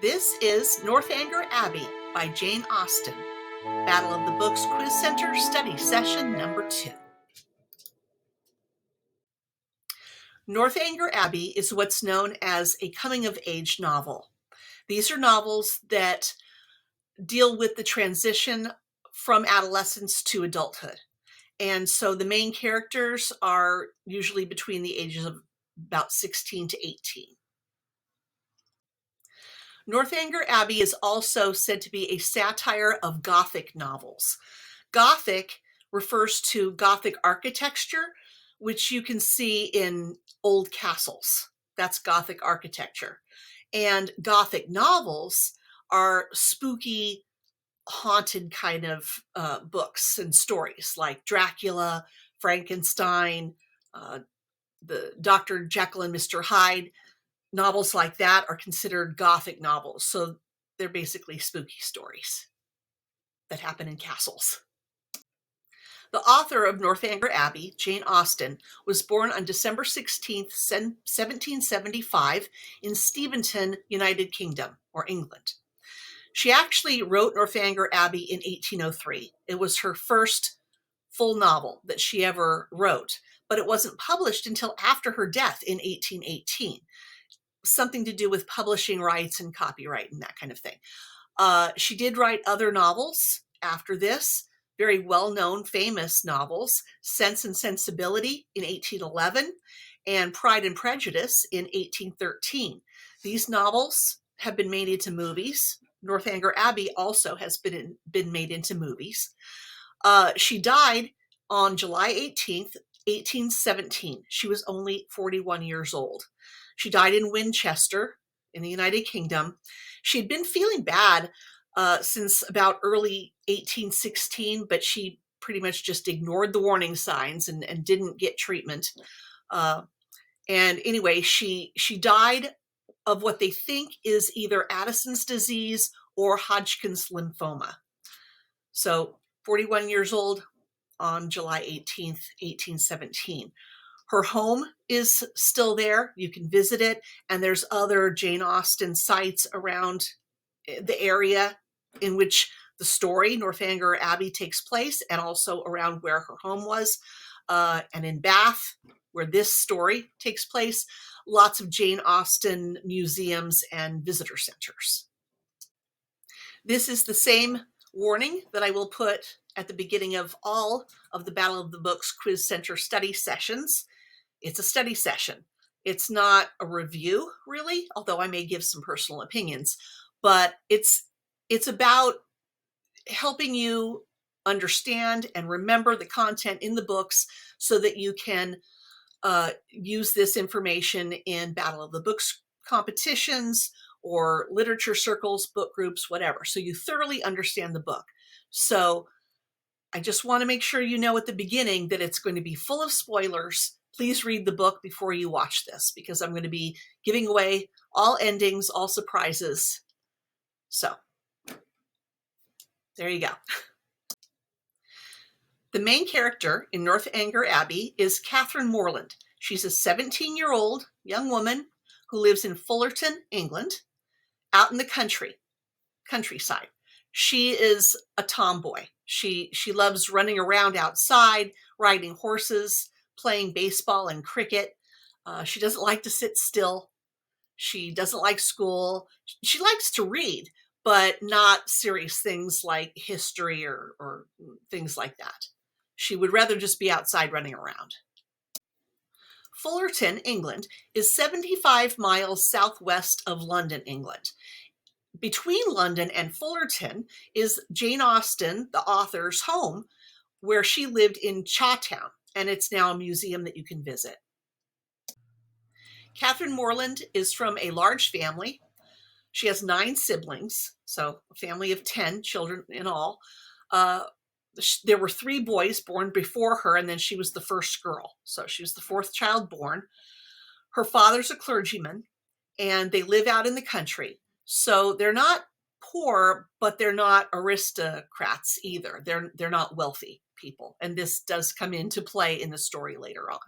This is Northanger Abbey by Jane Austen, Battle of the Books Quiz Center Study Session number 2. Northanger Abbey is what's known as a coming-of-age novel. These are novels that deal with the transition from adolescence to adulthood. And so the main characters are usually between the ages of about 16 to 18. Northanger Abbey is also said to be a satire of Gothic novels. Gothic refers to Gothic architecture, which you can see in old castles. That's Gothic architecture. And Gothic novels are spooky, haunted kind of books and stories like Dracula, Frankenstein, the Dr. Jekyll and Mr. Hyde. Novels like that are considered Gothic novels. So they're basically spooky stories that happen in castles. The author of Northanger Abbey, Jane Austen, was born on December 16, 1775 in Steventon, United Kingdom, or England. She actually wrote Northanger Abbey in 1803. It was her first full novel that she ever wrote, but it wasn't published until after her death in 1818. Something to do with publishing rights and copyright and that kind of thing. She did write other novels after this, very well-known, famous novels, Sense and Sensibility in 1811 and Pride and Prejudice in 1813. These novels have been made into movies. Northanger Abbey also has been made into movies. She died on July 18th, 1817. She was only 41 years old. She died in Winchester in the United Kingdom. She had been feeling bad since about early 1816, but she pretty much just ignored the warning signs and didn't get treatment. And anyway, she died of what they think is either Addison's disease or Hodgkin's lymphoma. So 41 years old on July 18th, 1817. Her home is still there. You can visit it. And there's other Jane Austen sites around the area in which the story, Northanger Abbey, takes place, and also around where her home was. And in Bath, where this story takes place, lots of Jane Austen museums and visitor centers. This is the same warning that I will put at the beginning of all of the Battle of the Books Quiz Center study sessions. It's a study session. It's not a review, really, although I may give some personal opinions, but it's about helping you understand and remember the content in the books so that you can use this information in Battle of the Books competitions or literature circles, book groups, whatever. So you thoroughly understand the book. So I just want to make sure you know at the beginning that it's going to be full of spoilers. Please read the book before you watch this, because I'm going to be giving away all endings, all surprises. So there you go. The main character in Northanger Abbey is Catherine Morland. She's a 17-year-old young woman who lives in Fullerton, England, out in the countryside. She is a tomboy. She loves running around outside, riding horses, playing baseball and cricket. She doesn't like to sit still. She doesn't like school. She likes to read, but not serious things like history or things like that. She would rather just be outside running around. Fullerton, England, is 75 miles southwest of London, England. Between London and Fullerton is Jane Austen, the author's home, where she lived in Chawtown, and it's now a museum that you can visit. Catherine Morland is from a large family. She has 9 siblings, so a family of 10 children in all. There were 3 boys born before her, and then she was the first girl. So she was the 4th child born. Her father's a clergyman, and they live out in the country. So they're not poor, but they're not aristocrats either. They're not wealthy people. And this does come into play in the story later on.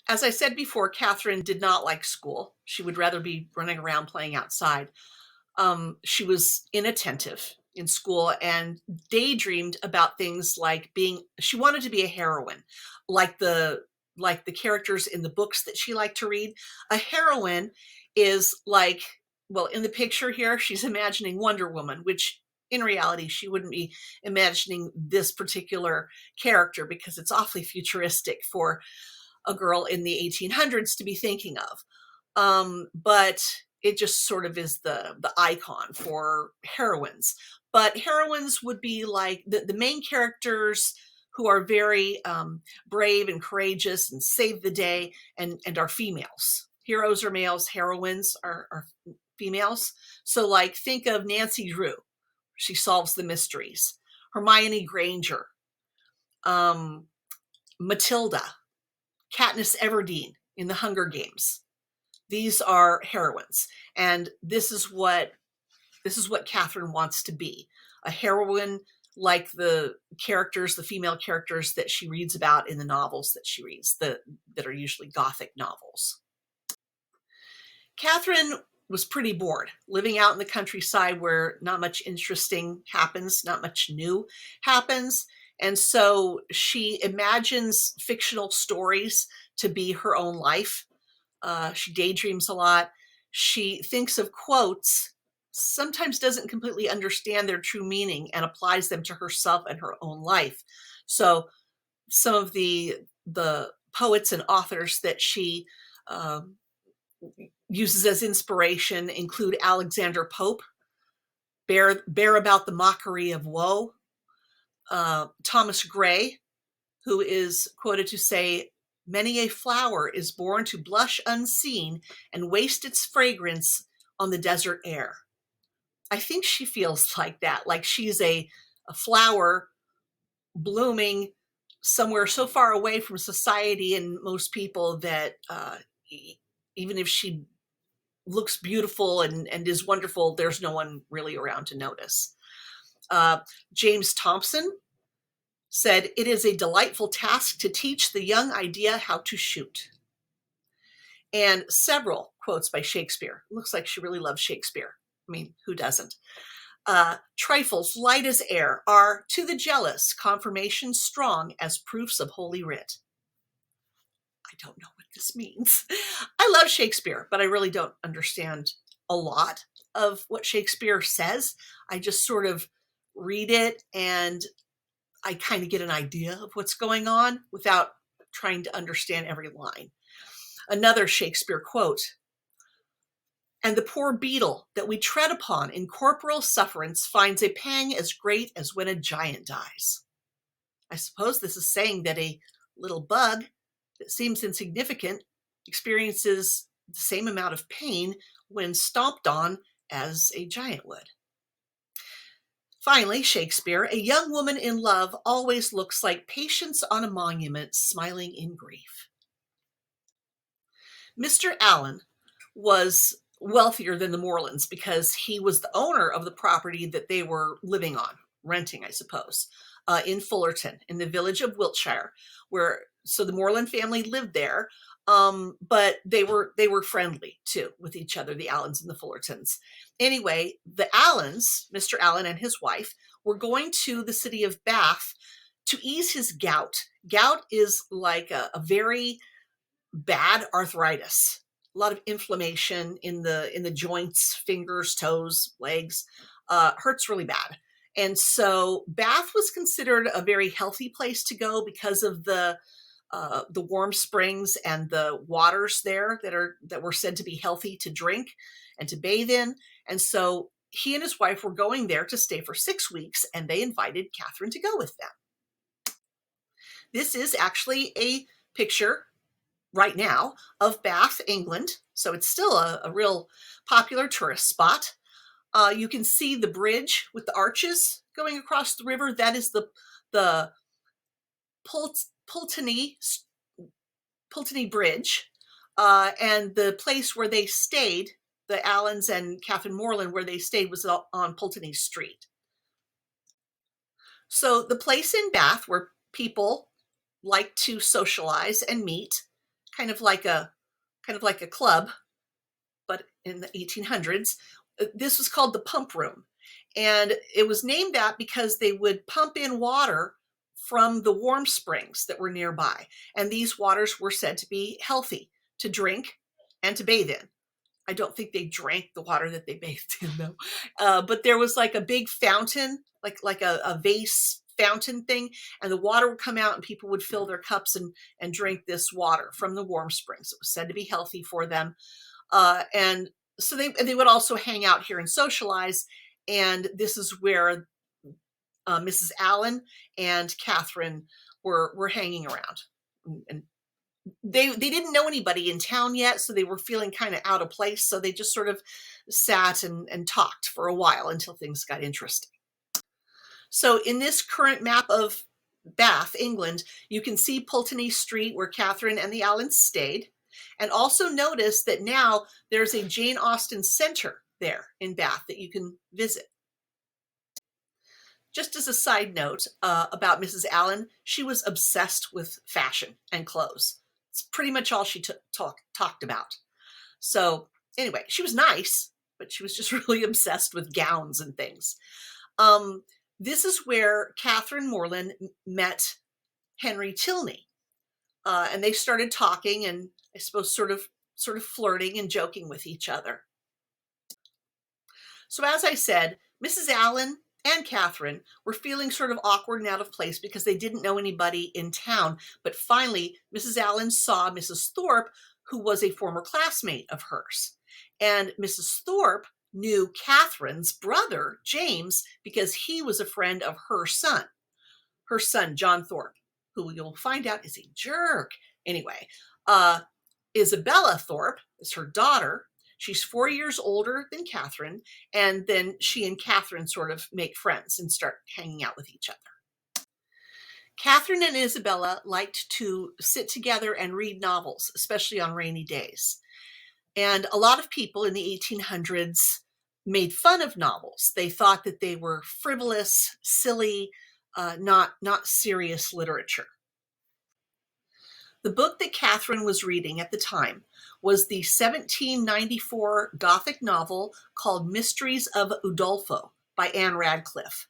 As I said before, Catherine did not like school. She would rather be running around playing outside. She was inattentive in school and daydreamed about things like she wanted to be a heroine, like the characters in the books that she liked to read. A heroine is like, well, in the picture here, she's imagining Wonder Woman, which in reality, she wouldn't be imagining this particular character because it's awfully futuristic for a girl in the 1800s to be thinking of. But it just sort of is the icon for heroines. But heroines would be like the main characters who are very brave and courageous and save the day and are females. Heroes are males, heroines are females. So like think of Nancy Drew. She solves the mysteries. Hermione Granger, Matilda, Katniss Everdeen in the Hunger Games. These are heroines, and this is what Catherine wants to be, a heroine like the female characters that she reads about in the novels that she reads, that are usually Gothic novels. Catherine was pretty bored living out in the countryside where not much interesting happens, not much new happens. And so she imagines fictional stories to be her own life. She daydreams a lot. She thinks of quotes, sometimes doesn't completely understand their true meaning, and applies them to herself and her own life. So some of the poets and authors that she uses as inspiration include Alexander Pope, Bear About the Mockery of Woe, Thomas Gray, who is quoted to say, "Many a flower is born to blush unseen and waste its fragrance on the desert air." I think she feels like that, like she's a flower blooming somewhere so far away from society and most people that even if she looks beautiful and is wonderful, there's no one really around to notice. James Thompson said, "It is a delightful task to teach the young idea how to shoot." And several quotes by Shakespeare. Looks like she really loves Shakespeare. I mean, who doesn't? "Trifles light as air are, to the jealous, confirmation strong as proofs of Holy Writ." I don't know what this means. I love Shakespeare, but I really don't understand a lot of what Shakespeare says. I just sort of read it and I kind of get an idea of what's going on without trying to understand every line. Another Shakespeare quote, "And the poor beetle that we tread upon in corporal sufferance finds a pang as great as when a giant dies." I suppose this is saying that a little bug that seems insignificant experiences the same amount of pain when stomped on as a giant would. Finally, Shakespeare, "A young woman in love always looks like Patience on a monument smiling in grief." Mr. Allen was wealthier than the Morlands because he was the owner of the property that they were living on, renting, I suppose, in Fullerton, in the village of Wiltshire, so the Morland family lived there, but they were friendly too with each other, the Allens and the Fullertons. Anyway, the Allens, Mr. Allen and his wife, were going to the city of Bath to ease his gout. Gout is like a very bad arthritis, a lot of inflammation in the joints, fingers, toes, legs, hurts really bad. And so Bath was considered a very healthy place to go because of the warm springs and the waters there that were said to be healthy to drink and to bathe in. And so he and his wife were going there to stay for 6 weeks, and they invited Catherine to go with them. This is actually a picture right now of Bath, England. So it's still a real popular tourist spot. You can see the bridge with the arches going across the river. That is the Pulteney Bridge. And the place where they stayed, the Allens and Catherine Morland, where they stayed, was on Pulteney Street. So the place in Bath where people like to socialize and meet, kind of like a club, but in the 1800s, This was called the pump room. And it was named that because they would pump in water from the warm springs that were nearby. And these waters were said to be healthy to drink and to bathe in. I don't think they drank the water that they bathed in, though. But there was like a big fountain, like a vase fountain thing, and the water would come out and people would fill their cups and drink this water from the warm springs. It was said to be healthy for them. And so they would also hang out here and socialize. And this is where Mrs. Allen and Catherine were hanging around. And they didn't know anybody in town yet, so they were feeling kind of out of place. So they just sort of sat and talked for a while until things got interesting. So in this current map of Bath, England, you can see Pulteney Street where Catherine and the Allens stayed. And also notice that now there's a Jane Austen Center there in Bath that you can visit. Just as a side note about Mrs. Allen, she was obsessed with fashion and clothes. It's pretty much all she talked about. So anyway, she was nice, but she was just really obsessed with gowns and things. This is where Catherine Morland met Henry Tilney. And they started talking and I suppose sort of flirting and joking with each other. So as I said, Mrs. Allen and Catherine were feeling sort of awkward and out of place because they didn't know anybody in town. But finally, Mrs. Allen saw Mrs. Thorpe, who was a former classmate of hers. And Mrs. Thorpe knew Catherine's brother, James, because he was a friend of her son, John Thorpe, who you'll find out is a jerk. Anyway, Isabella Thorpe is her daughter. She's 4 years older than Catherine, and then she and Catherine sort of make friends and start hanging out with each other. Catherine and Isabella liked to sit together and read novels, especially on rainy days. And a lot of people in the 1800s made fun of novels. They thought that they were frivolous, silly, not serious literature. The book that Catherine was reading at the time was the 1794 Gothic novel called Mysteries of Udolpho by Anne Radcliffe.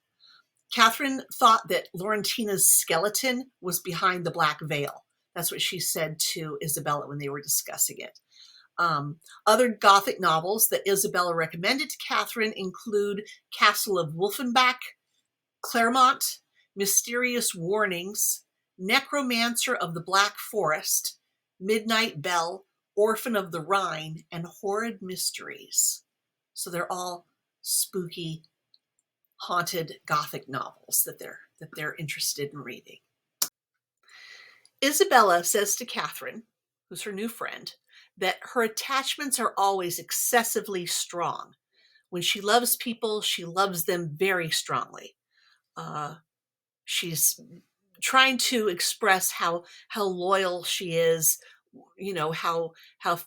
Catherine thought that Laurentina's skeleton was behind the black veil. That's what she said to Isabella when they were discussing it. Other Gothic novels that Isabella recommended to Catherine include Castle of Wolfenbach, Claremont, Mysterious Warnings, Necromancer of the Black Forest, Midnight Bell, Orphan of the Rhine, and Horrid Mysteries. So they're all spooky, haunted Gothic novels that they're interested in reading. Isabella says to Catherine, who's her new friend, that her attachments are always excessively strong. When she loves people, she loves them very strongly. She's trying to express how loyal she is, how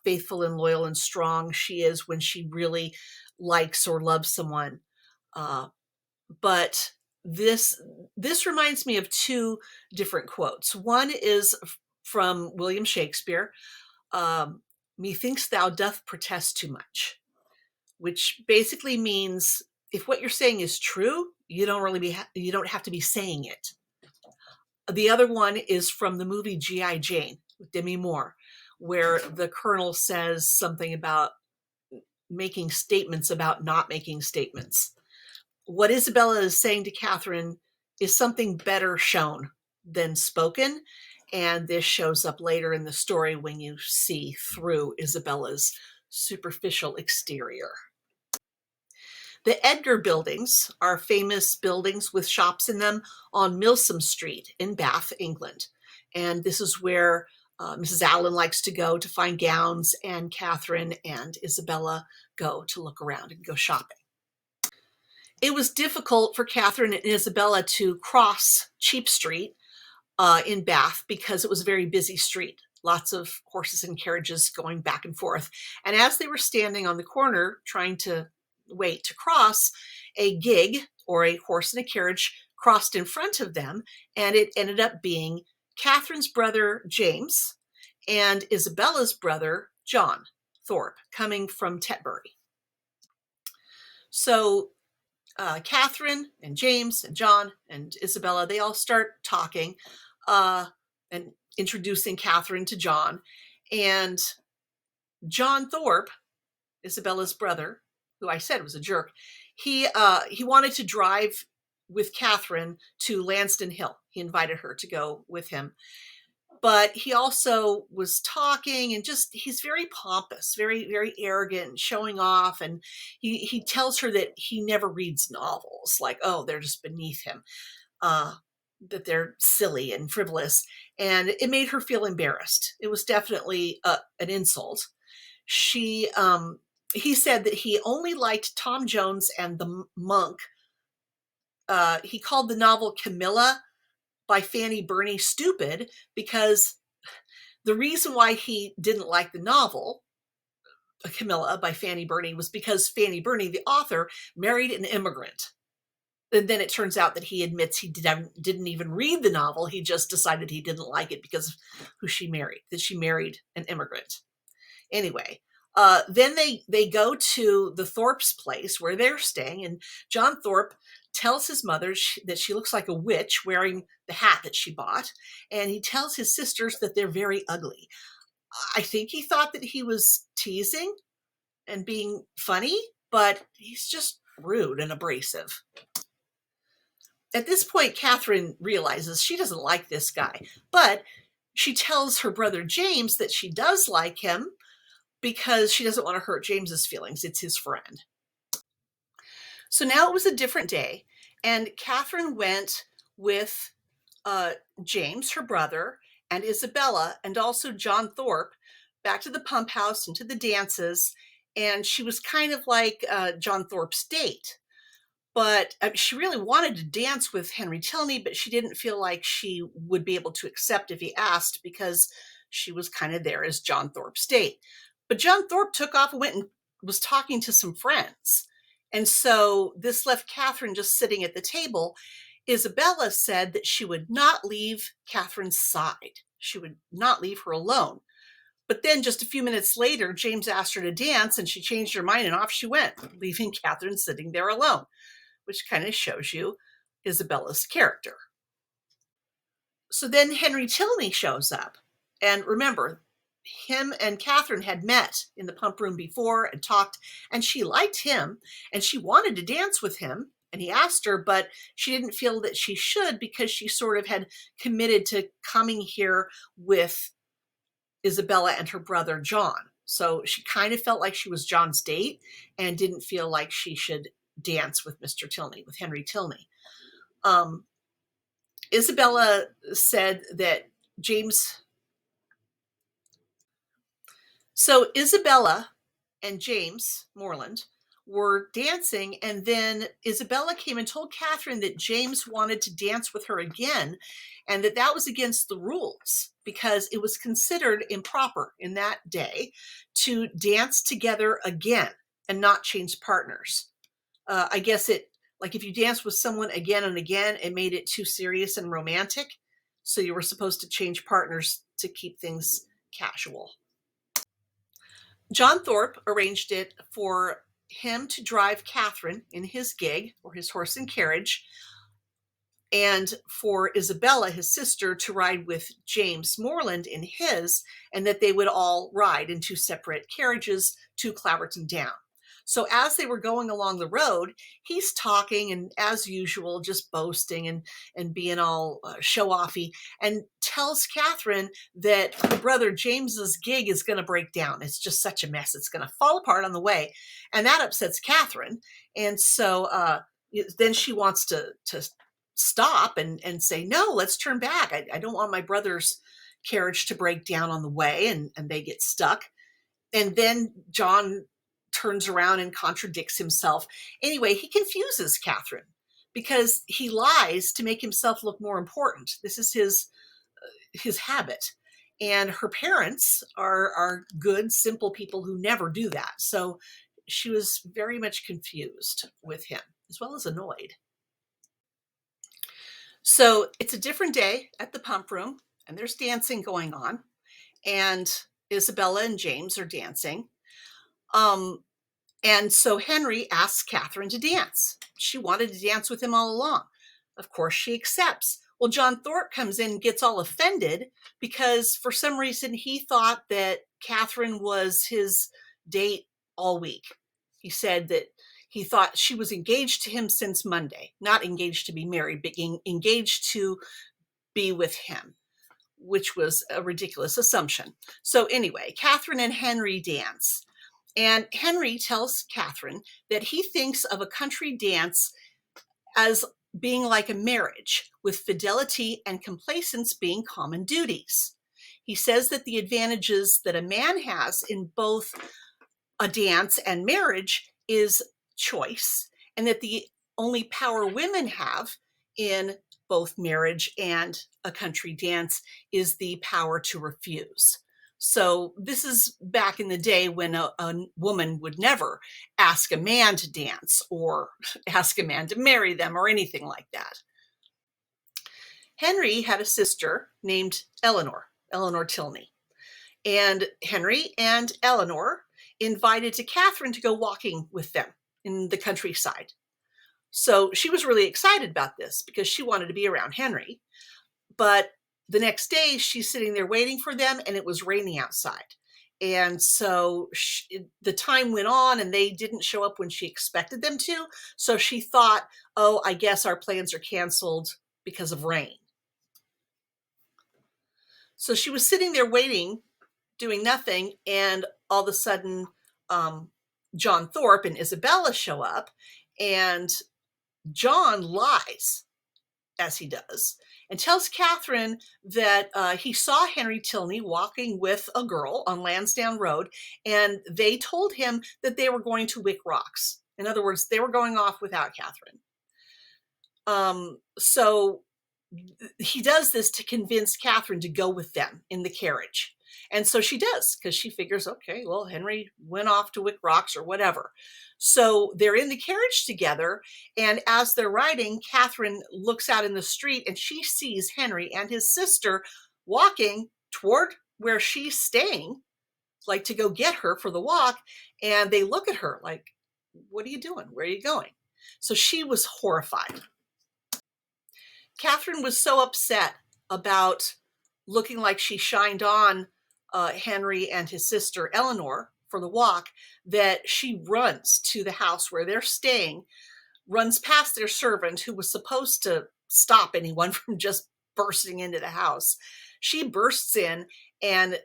faithful and loyal and strong she is when she really likes or loves someone. But this reminds me of two different quotes. One is from William Shakespeare. Methinks thou doth protest too much, which basically means if what you're saying is true, you don't have to be saying it. The other one is from the movie G.I. Jane with Demi Moore, where the Colonel says something about making statements about not making statements. What Isabella is saying to Catherine is something better shown than spoken, and this shows up later in the story when you see through Isabella's superficial exterior. The Edgar Buildings are famous buildings with shops in them on Milsom Street in Bath, England. And this is where Mrs. Allen likes to go to find gowns, and Catherine and Isabella go to look around and go shopping. It was difficult for Catherine and Isabella to cross Cheap Street in Bath because it was a very busy street. Lots of horses and carriages going back and forth. And as they were standing on the corner trying to wait to cross, a gig or a horse and a carriage crossed in front of them, and it ended up being Catherine's brother James and Isabella's brother John Thorpe coming from Tetbury. So Catherine and James and John and Isabella, they all start talking and introducing Catherine to John. And John Thorpe, Isabella's brother, who I said was a jerk, he wanted to drive with Catherine to Lansdowne Hill. He invited her to go with him. But he also was talking and he's very pompous, very, very arrogant, showing off. And he tells her that he never reads novels, like, oh, they're just beneath him, that they're silly and frivolous. And it made her feel embarrassed. It was definitely an insult. He said that he only liked Tom Jones and the Monk. He called the novel Camilla by Fanny Burney stupid because the reason why he didn't like the novel Camilla by Fanny Burney was because Fanny Burney, the author, married an immigrant. And then it turns out that he admits he didn't even read the novel. He just decided he didn't like it because of who she married, that she married an immigrant. Anyway, then they go to the Thorpe's place where they're staying, and John Thorpe tells his mother that she looks like a witch wearing the hat that she bought, and he tells his sisters that they're very ugly. I think he thought that he was teasing and being funny, but he's just rude and abrasive. At this point, Catherine realizes she doesn't like this guy, but she tells her brother James that she does like him because she doesn't want to hurt James's feelings. It's his friend. So now it was a different day, and Catherine went with James, her brother, and Isabella, and also John Thorpe, back to the pump house and to the dances, and she was kind of like John Thorpe's date. But she really wanted to dance with Henry Tilney, but she didn't feel like she would be able to accept if he asked because she was kind of there as John Thorpe's date. But John Thorpe took off and went and was talking to some friends. And so this left Catherine just sitting at the table. Isabella said that she would not leave Catherine's side. She would not leave her alone. But then just a few minutes later, James asked her to dance and she changed her mind and off she went, leaving Catherine sitting there alone, which kind of shows you Isabella's character. So then Henry Tilney shows up. And remember, him and Catherine had met in the pump room before and talked, and she liked him and she wanted to dance with him. And he asked her, but she didn't feel that she should because she sort of had committed to coming here with Isabella and her brother John. So she kind of felt like she was John's date and didn't feel like she should dance with Mr. Tilney, with Henry Tilney. Isabella said that So Isabella and James Morland were dancing, and then Isabella came and told Catherine that James wanted to dance with her again, and that was against the rules because it was considered improper in that day to dance together again and not change partners. I guess like if you dance with someone again and again, it made it too serious and romantic. So you were supposed to change partners to keep things casual. John Thorpe arranged it for him to drive Catherine in his gig or his horse and carriage, and for Isabella, his sister, to ride with James Morland in his, and that they would all ride in two separate carriages to Claverton Down. So as they were going along the road, he's talking and, as usual, just boasting and being all show-offy, and tells Catherine that her brother James's gig is going to break down. It's just such a mess. It's going to fall apart on the way. And that upsets Catherine. And so then she wants to stop and say, no, let's turn back. I don't want my brother's carriage to break down on the way, and they get stuck. And then John turns around and contradicts himself. Anyway, he confuses Catherine because he lies to make himself look more important. This is his habit. And her parents are good, simple people who never do that. So she was very much confused with him, as well as annoyed. So it's a different day at the pump room, and there's dancing going on, and Isabella and James are dancing. And so Henry asks Catherine to dance. She wanted to dance with him all along. Of course, she accepts. Well, John Thorpe comes in and gets all offended because for some reason he thought that Catherine was his date all week. He said that he thought she was engaged to him since Monday, not engaged to be married, but engaged to be with him, which was a ridiculous assumption. So anyway, Catherine and Henry dance. And Henry tells Catherine that he thinks of a country dance as being like a marriage, with fidelity and complacence being common duties. He says that the advantages that a man has in both a dance and marriage is choice, and that the only power women have in both marriage and a country dance is the power to refuse. So this is back in the day when a woman would never ask a man to dance or ask a man to marry them or anything like that. Henry had a sister named Eleanor Tilney. And Henry and Eleanor invited Catherine to go walking with them in the countryside. So she was really excited about this because she wanted to be around Henry. But the next day, she's sitting there waiting for them, and it was raining outside. And so the time went on, and they didn't show up when she expected them to. So she thought, oh, I guess our plans are canceled because of rain. So she was sitting there waiting, doing nothing, and all of a sudden, John Thorpe and Isabella show up, and John lies, as he does, and tells Catherine that he saw Henry Tilney walking with a girl on Lansdowne Road, and they told him that they were going to Wick Rocks. In other words, they were going off without Catherine. So he does this to convince Catherine to go with them in the carriage. And so she does, because she figures, okay, well, Henry went off to Wick Rocks or whatever. So they're in the carriage together. And as they're riding, Catherine looks out in the street and she sees Henry and his sister walking toward where she's staying, like to go get her for the walk. And they look at her like, what are you doing? Where are you going? So she was horrified. Catherine was so upset about looking like she shined on Henry and his sister Eleanor for the walk that she runs to the house where they're staying, runs past their servant who was supposed to stop anyone from just bursting into the house. She bursts in and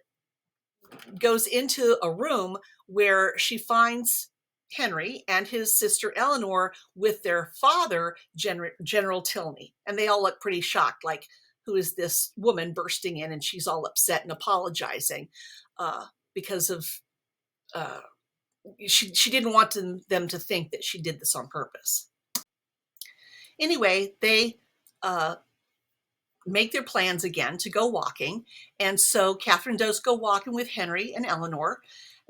goes into a room where she finds Henry and his sister Eleanor with their father, General Tilney. And they all look pretty shocked, like, who is this woman bursting in? And she's all upset and apologizing because of, she didn't want them to think that she did this on purpose. Anyway, they make their plans again to go walking. And so Catherine does go walking with Henry and Eleanor.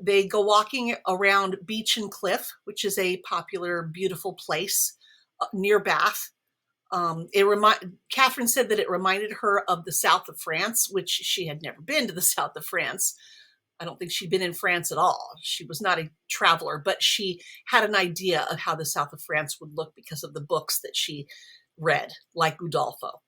They go walking around Beech and Cliff, which is a popular, beautiful place near Bath. Catherine said that it reminded her of the south of France, which she had never been to the south of France. I don't think she'd been in France at all. She was not a traveler, but she had an idea of how the south of France would look because of the books that she read, like Udolpho.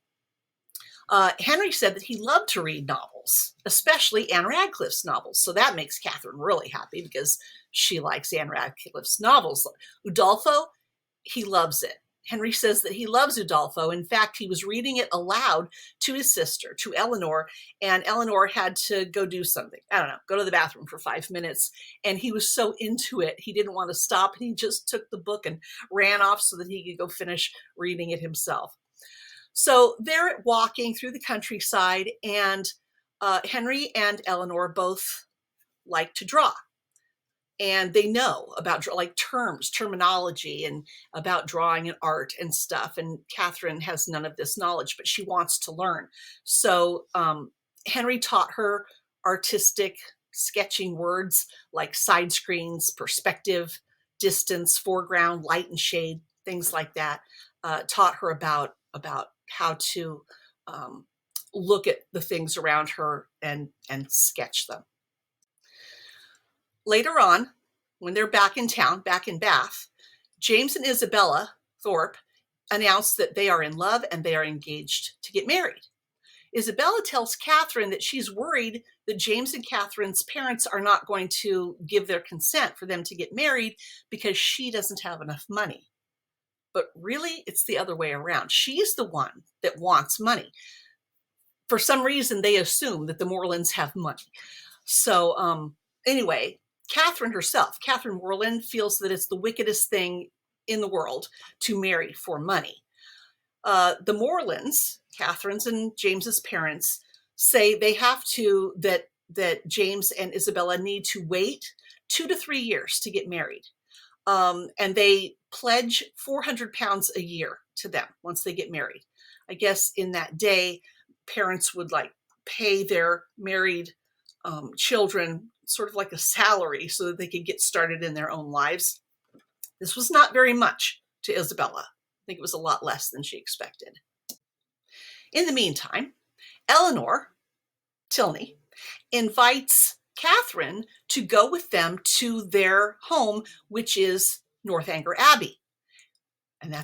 Henry said that he loved to read novels, especially Anne Radcliffe's novels. So that makes Catherine really happy because she likes Anne Radcliffe's novels. Udolpho, he loves it. Henry says that he loves Udolpho. In fact, he was reading it aloud to his sister, to Eleanor, and Eleanor had to go do something. I don't know, go to the bathroom for 5 minutes. And he was so into it, he didn't want to stop. And he just took the book and ran off so that he could go finish reading it himself. So they're walking through the countryside, and Henry and Eleanor both like to draw. And they know about like terminology and about drawing and art and stuff. And Catherine has none of this knowledge, but she wants to learn. So Henry taught her artistic sketching words like side screens, perspective, distance, foreground, light and shade, things like that. Taught her about how to look at the things around her and sketch them. Later on, when they're back in town, back in Bath, James and Isabella Thorpe announce that they are in love and they are engaged to get married. Isabella tells Catherine that she's worried that James and Catherine's parents are not going to give their consent for them to get married because she doesn't have enough money. But really, it's the other way around. She's the one that wants money. For some reason, they assume that the Morlands have money. So anyway, Catherine herself, Catherine Morland, feels that it's the wickedest thing in the world to marry for money. The Morlands, Catherine's and James's parents, say they have to, that James and Isabella need to wait 2 to 3 years to get married. And they pledge £400 a year to them once they get married. I guess in that day, parents would like pay their married children sort of like a salary so that they could get started in their own lives. This was not very much to Isabella. I think it was a lot less than she expected. In the meantime, Eleanor Tilney invites Catherine to go with them to their home, which is Northanger Abbey. And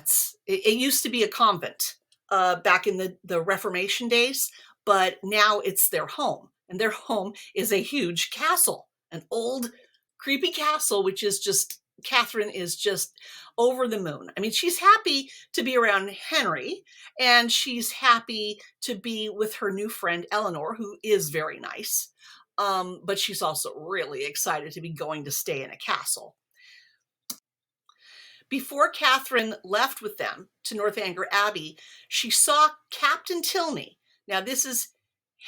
it used to be a convent back in the Reformation days, but now it's their home. And their home is a huge castle, an old, creepy castle, which is just, Catherine is just over the moon. I mean, she's happy to be around Henry, and she's happy to be with her new friend, Eleanor, who is very nice. But she's also really excited to be going to stay in a castle. Before Catherine left with them to Northanger Abbey, she saw Captain Tilney. Now, this is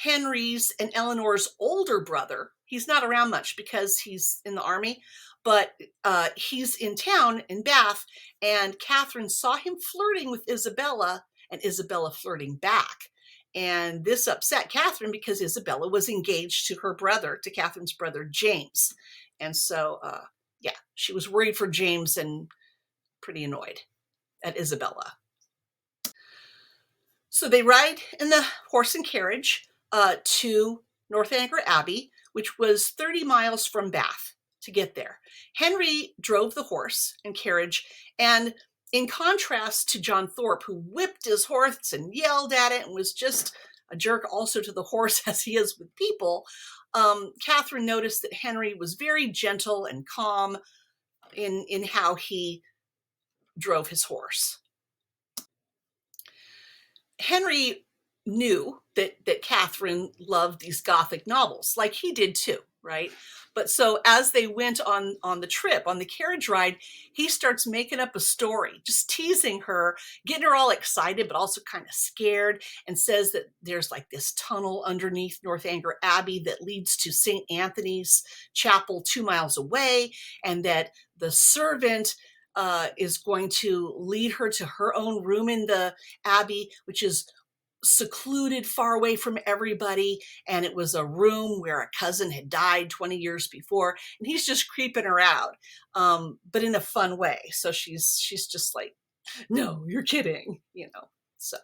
Henry's and Eleanor's older brother. He's not around much because he's in the army, but he's in town in Bath, and Catherine saw him flirting with Isabella and Isabella flirting back. And this upset Catherine because Isabella was engaged to her brother, to Catherine's brother, James. And so, yeah, she was worried for James and pretty annoyed at Isabella. So they ride in the horse and carriage to Northanger Abbey, which was 30 miles from Bath to get there. Henry drove the horse and carriage, and in contrast to John Thorpe, who whipped his horse and yelled at it and was just a jerk also to the horse as he is with people, Catherine noticed that Henry was very gentle and calm in how he drove his horse. Henry knew that Catherine loved these Gothic novels, like he did too, right? But so as they went on the trip, on the carriage ride, he starts making up a story, just teasing her, getting her all excited, but also kind of scared, and says that there's like this tunnel underneath Northanger Abbey that leads to St. Anthony's Chapel 2 miles away, and that the servant is going to lead her to her own room in the Abbey, which is secluded, far away from everybody, and it was a room where a cousin had died 20 years before, and he's just creeping her out, but in a fun way. So she's just like, no, you're kidding, you know. So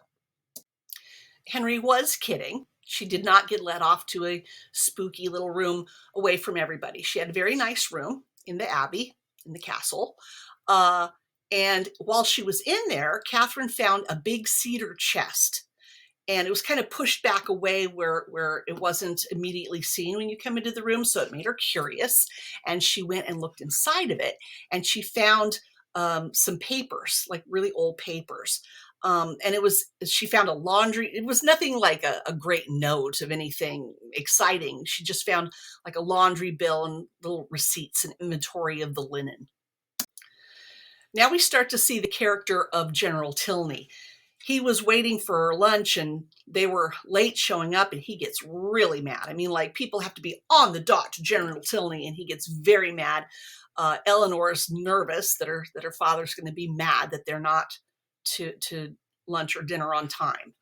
Henry was kidding. She did not get let off to a spooky little room away from everybody. She had a very nice room in the Abbey, in the castle, and while she was in there, Catherine found a big cedar chest. And it was kind of pushed back away where it wasn't immediately seen when you come into the room. So it made her curious. And she went and looked inside of it. And she found some papers, like really old papers. And she found a laundry. It was nothing like a great note of anything exciting. She just found like a laundry bill and little receipts and inventory of the linen. Now we start to see the character of General Tilney. He was waiting for lunch and they were late showing up, and he gets really mad. I mean, like, people have to be on the dot to General Tilney, and he gets very mad. Eleanor's nervous that her father's going to be mad that they're not to lunch or dinner on time.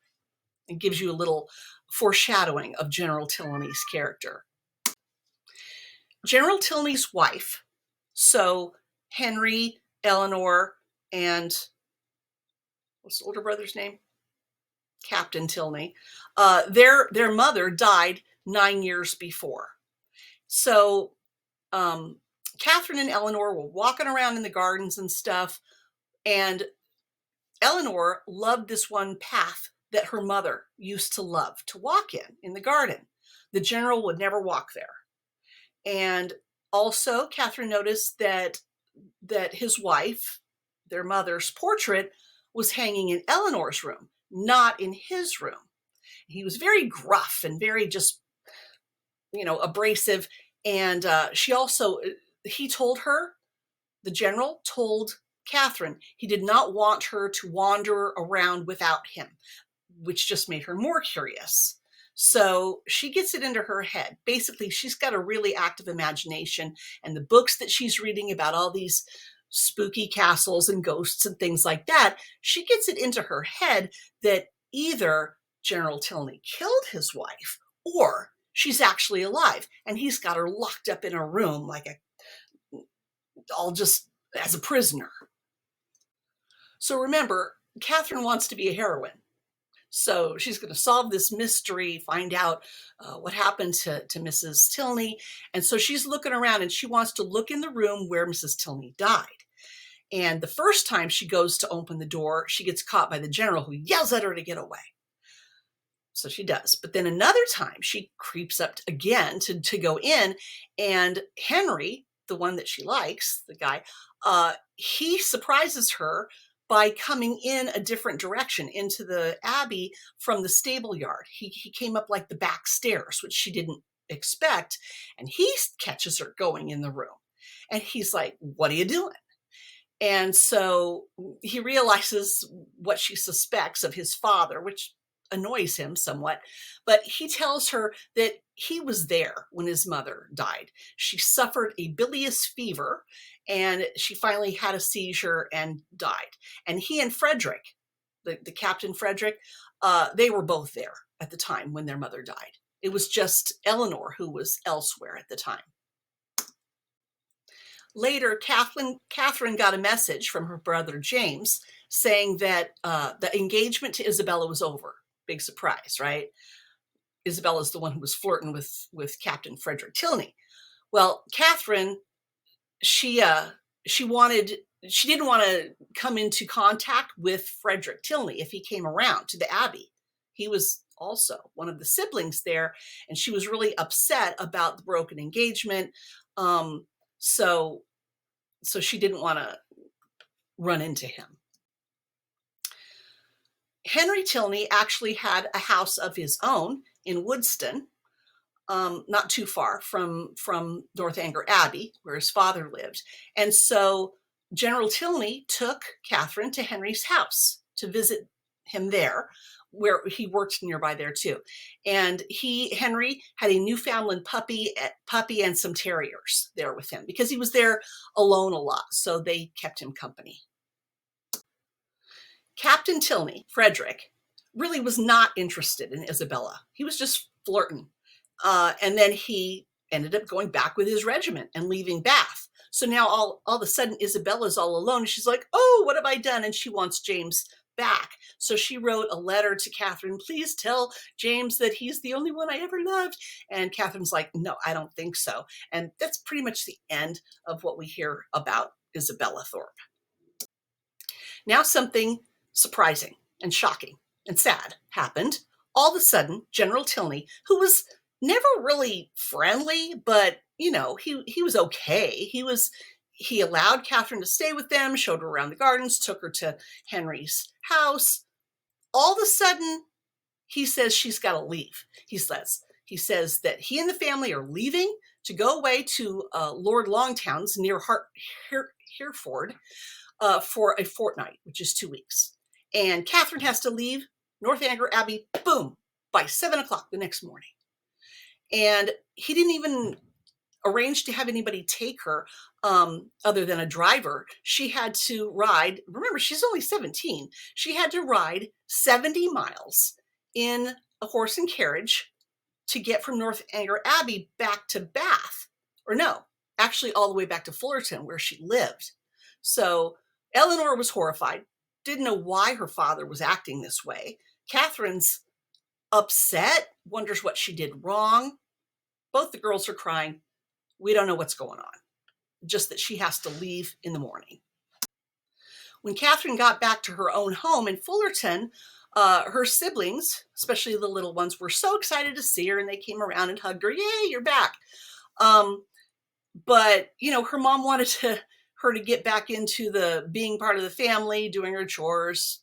It gives you a little foreshadowing of General Tilney's character. General Tilney's wife, so Henry, Eleanor, and what's the older brother's name? Captain Tilney. Their mother died 9 years before. So Catherine and Eleanor were walking around in the gardens and stuff, and Eleanor loved this one path that her mother used to love to walk in the garden. The general would never walk there. And also, Catherine noticed that his wife, their mother's portrait, was hanging in Eleanor's room, not in his room. He was very gruff and very just, abrasive. And he told her, the general told Catherine, he did not want her to wander around without him, which just made her more curious. So she gets it into her head. Basically, she's got a really active imagination, and the books that she's reading about all these spooky castles and ghosts and things like that, she gets it into her head that either General Tilney killed his wife or she's actually alive, and he's got her locked up in a room all just as a prisoner. So remember, Catherine wants to be a heroine. So she's going to solve this mystery, find out what happened to Mrs. Tilney. And so she's looking around, and she wants to look in the room where Mrs. Tilney died. And the first time she goes to open the door, she gets caught by the general, who yells at her to get away. So she does. But then another time she creeps up again to go in, and Henry, the one that she likes, the guy, he surprises her by coming in a different direction into the abbey from the stable yard. He came up like the back stairs, which she didn't expect, and he catches her going in the room. And he's like, "What are you doing?" And so he realizes what she suspects of his father, which annoys him somewhat. But he tells her that he was there when his mother died. She suffered a bilious fever, and she finally had a seizure and died. And he and Frederick, the Captain Frederick, they were both there at the time when their mother died. It was just Eleanor who was elsewhere at the time. Later, Catherine got a message from her brother James saying that the engagement to Isabella was over. Big surprise, right? Isabella's the one who was flirting with Captain Frederick Tilney. Well, Catherine, she didn't want to come into contact with Frederick Tilney if he came around to the Abbey. He was also one of the siblings there, and she was really upset about the broken engagement. So she didn't want to run into him. Henry Tilney actually had a house of his own in Woodston, not too far from Northanger Abbey, where his father lived. And so General Tilney took Catherine to Henry's house to visit him there, where he worked nearby there too. And Henry had a Newfoundland puppy and some terriers there with him because he was there alone a lot. So they kept him company. Captain Tilney, Frederick, really was not interested in Isabella. He was just flirting. And then he ended up going back with his regiment and leaving Bath. So now all of a sudden, Isabella's all alone. And she's like, "Oh, what have I done?" And she wants James back. So she wrote a letter to Catherine, "Please tell James that he's the only one I ever loved." And Catherine's like, "No, I don't think so." And that's pretty much the end of what we hear about Isabella Thorpe. Now something surprising and shocking and sad happened. All of a sudden, General Tilney, who was never really friendly, but he was okay. He allowed Catherine to stay with them, showed her around the gardens, took her to Henry's house. All of a sudden, he says she's got to leave. He says that he and the family are leaving to go away to Lord Longtown's near Hereford for a fortnight, which is 2 weeks. And Catherine has to leave Northanger Abbey, boom, by 7 o'clock the next morning. And he didn't even arrange to have anybody take her other than a driver. She had to ride, remember, she's only 17. She had to ride 70 miles in a horse and carriage to get from Northanger Abbey back to Bath. Or no, actually all the way back to Fullerton, where she lived. So Eleanor was horrified, didn't know why her father was acting this way. Catherine's upset, wonders what she did wrong. Both the girls are crying. We don't know what's going on. just that she has to leave in the morning. When Catherine got back to her own home in Fullerton, her siblings, especially the little ones, were so excited to see her, and they came around and hugged her. Yay, you're back. Um, but her mom wanted her to get back into the being part of the family, doing her chores,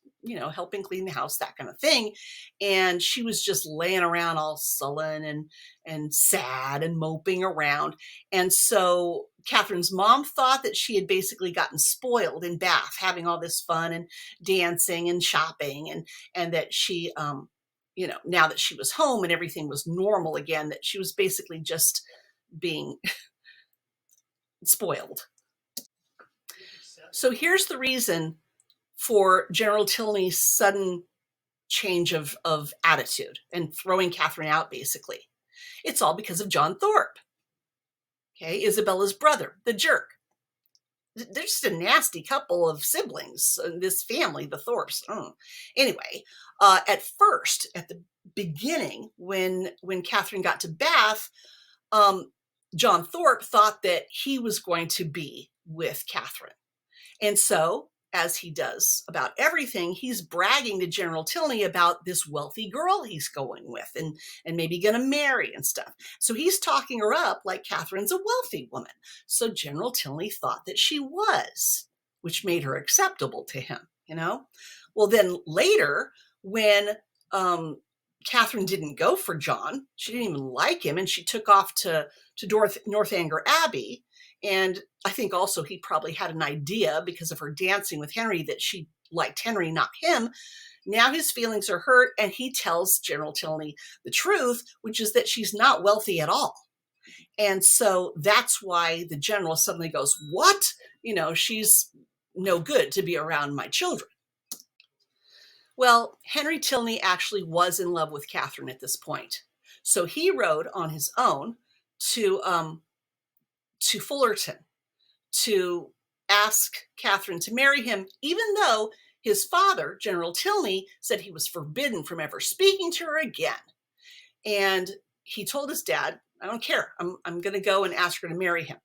helping clean the house, that kind of thing. And she was just laying around all sullen and sad and moping around. And so Catherine's mom thought that she had basically gotten spoiled in Bath, having all this fun and dancing and shopping, and that she now that she was home and everything was normal again, that she was basically just being spoiled. So here's the reason for General Tilney's sudden change of attitude and throwing Catherine out, basically. It's all because of John Thorpe. Okay, Isabella's brother, the jerk. They're just a nasty couple of siblings in this family, the Thorpes. Anyway, at the beginning, when Catherine got to Bath, John Thorpe thought that he was going to be with Catherine. And so, as he does about everything, he's bragging to General Tilney about this wealthy girl he's going with and maybe going to marry and stuff. So he's talking her up like Catherine's a wealthy woman. So General Tilney thought that she was, which made her acceptable to him, Well, then later, when Catherine didn't go for John, she didn't even like him, and she took off to Northanger Abbey. And I think also he probably had an idea because of her dancing with Henry that she liked Henry, not him. Now his feelings are hurt, and he tells General Tilney the truth, which is that she's not wealthy at all. And so that's why the general suddenly goes, what? She's no good to be around my children. Well, Henry Tilney actually was in love with Catherine at this point. So he rode on his own to Fullerton to ask Catherine to marry him, even though his father, General Tilney, said he was forbidden from ever speaking to her again. And he told his dad, I don't care. I'm going to go and ask her to marry him.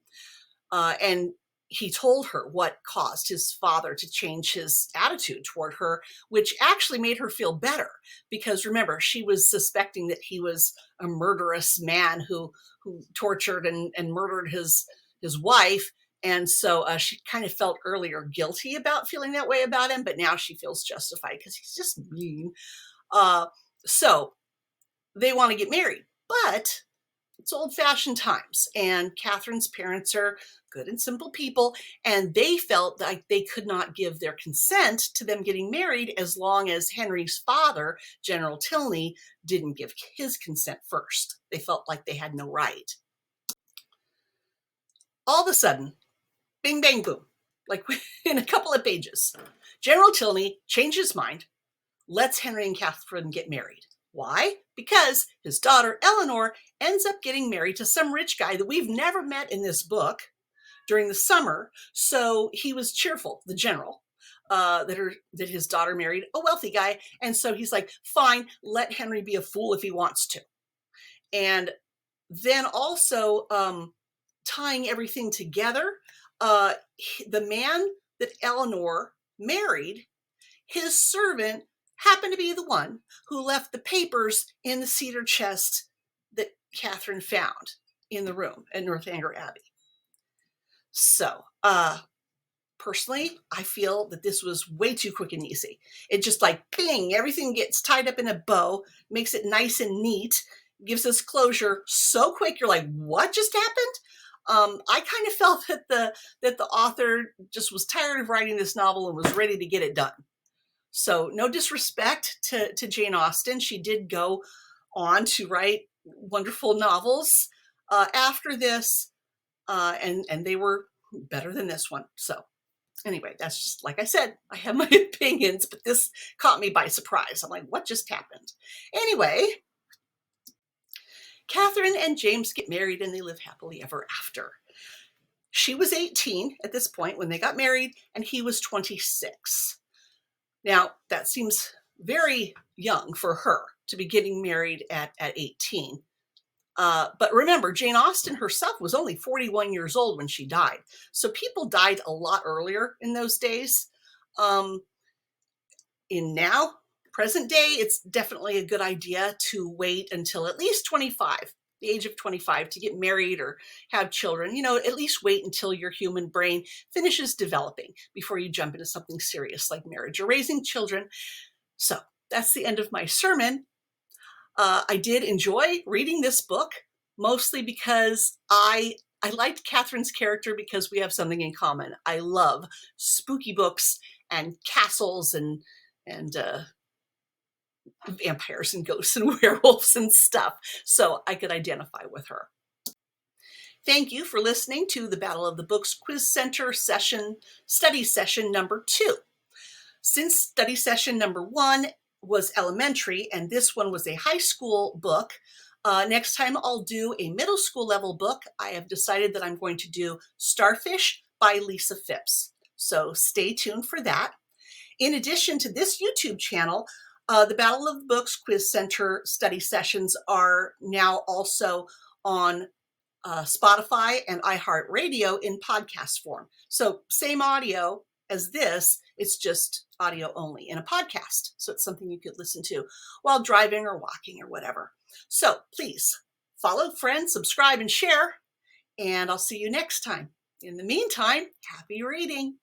And he told her what caused his father to change his attitude toward her, which actually made her feel better. Because remember, she was suspecting that he was a murderous man who tortured and murdered his wife. And so she kind of felt earlier guilty about feeling that way about him, but now she feels justified because he's just mean. So they want to get married, but it's old-fashioned times, and Catherine's parents are good and simple people, and they felt like they could not give their consent to them getting married as long as Henry's father, General Tilney, didn't give his consent first. They felt like they had no right. All of a sudden, bing, bang, boom, like in a couple of pages, General Tilney changed his mind, lets Henry and Catherine get married. Why? Because his daughter Eleanor ends up getting married to some rich guy that we've never met in this book during the summer. So he was cheerful, the general, that his daughter married a wealthy guy. And so he's like, fine, let Henry be a fool if he wants to. And then also tying everything together, the man that Eleanor married, his servant happened to be the one who left the papers in the cedar chest that Catherine found in the room at Northanger Abbey. So, personally, I feel that this was way too quick and easy. It just like, bing, everything gets tied up in a bow, makes it nice and neat, gives us closure so quick. You're like, what just happened? I kind of felt that the author just was tired of writing this novel and was ready to get it done. So no disrespect to Jane Austen. She did go on to write wonderful novels after this, and they were better than this one. So anyway, that's just, like I said, I have my opinions, but this caught me by surprise. I'm like, what just happened? Anyway, Catherine and James get married and they live happily ever after. She was 18 at this point when they got married, and he was 26. Now, that seems very young for her to be getting married at 18. But remember, Jane Austen herself was only 41 years old when she died. So people died a lot earlier in those days. Um, in now, present day, it's definitely a good idea to wait until at least 25, the age of 25, to get married or have children. At least wait until your human brain finishes developing before you jump into something serious like marriage or raising children. So that's the end of my sermon. I did enjoy reading this book, mostly because I liked Catherine's character because we have something in common. I love spooky books and castles and vampires and ghosts and werewolves and stuff. So I could identify with her. Thank you for listening to the Battle of the Books Quiz Center study session number 2. Since study session number 1 was elementary and this one was a high school book, next time I'll do a middle school level book. I have decided that I'm going to do Starfish by Lisa Phipps. So stay tuned for that. In addition to this YouTube channel, the Battle of the Books Quiz Center study sessions are now also on Spotify and iHeartRadio in podcast form. So same audio as this, it's just audio only in a podcast. So it's something you could listen to while driving or walking or whatever. So please follow, friend, subscribe, and share, and I'll see you next time. In the meantime, happy reading.